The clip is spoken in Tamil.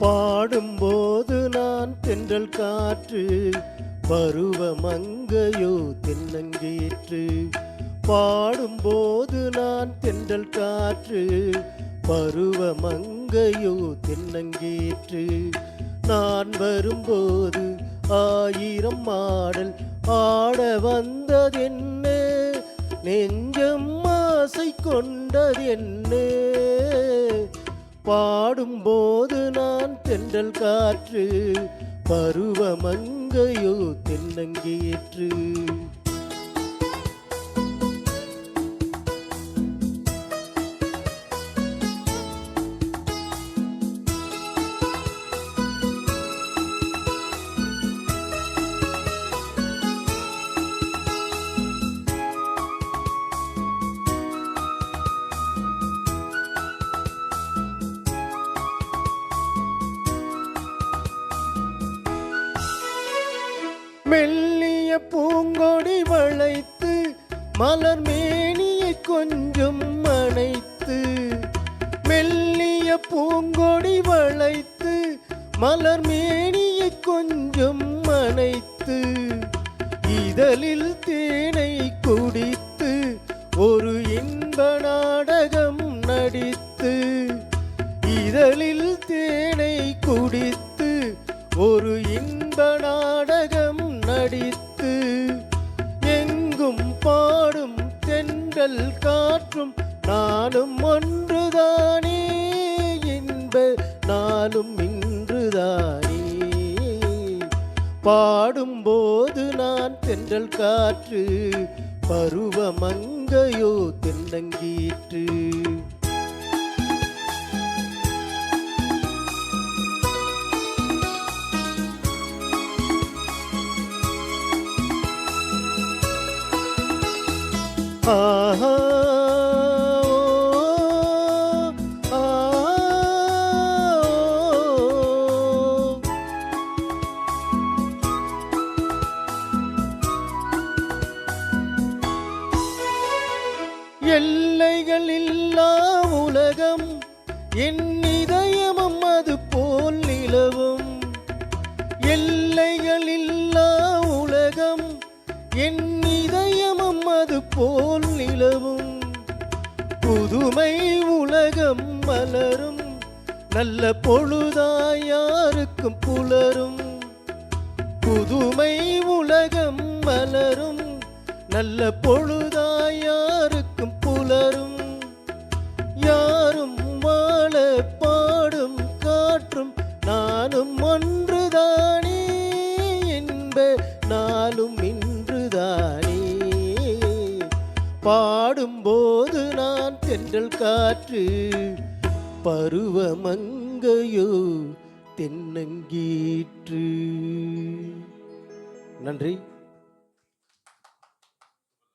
பாடும்போது நான் தென்றல் காற்று, பருவமங்கையோ தென்னங்கீற்று. பாடும்போது நான் தென்றல் காற்று, பருவமங்கையோ தென்னங்கீற்று. நான் வரும்போது ஆயிரம் ஆடல் ஆட வந்ததென்ன, நெஞ்சம் ஆசை கொண்டதென்ன. பாடும்போது நான் தென்றல் காற்று, பருவமங்கையோ தென்னங்கீற்று. மெல்லிய பூங்கொடி வளைத்து மலர் மேனியை கொஞ்சம் அணைத்து, மெல்லிய பூங்கொடி வளைத்து மலர் மேனியை கொஞ்சம் அணைத்து, இதழில் தேனை குடித்து ஒரு இன்ப நாடகம் நடித்து, இதழில் தேனை குடித்து ஒரு இன்ப நாடகம் நடித்து, எங்கும் பாடும் தென்றல் காற்றும் நானும் ஒன்றுதானே, இன்ப நாளும் இன்றுதானே. பாடும்போது நான் தென்றல் காற்று, பருவமங்கையோ தென்னங்கீற்று. ஆஹா எல்லைகள் இல்லா உலகம் என் இதயமும் அது போல் நிலவும், எல்லைகள் இல்லா உலகம் என் இதயமும் அது போல் நிலவும். புதுமை உலகம் மலரும், நல்ல பொழுதாய் யாருக்கும் புலரும். புதுமை உலகம் மலரும், நல்ல பொழுதாய் யாருக்கும் புலரும். யாரும் வாழ பாடும் காற்றும் நானும் ஒன்றுதானே, என்ப நாளும் இன்றுதானே. பாடும்போது நான் தென்றல் காற்று, பருவமங்கையோ தென்னங்கீற்று. நன்றி.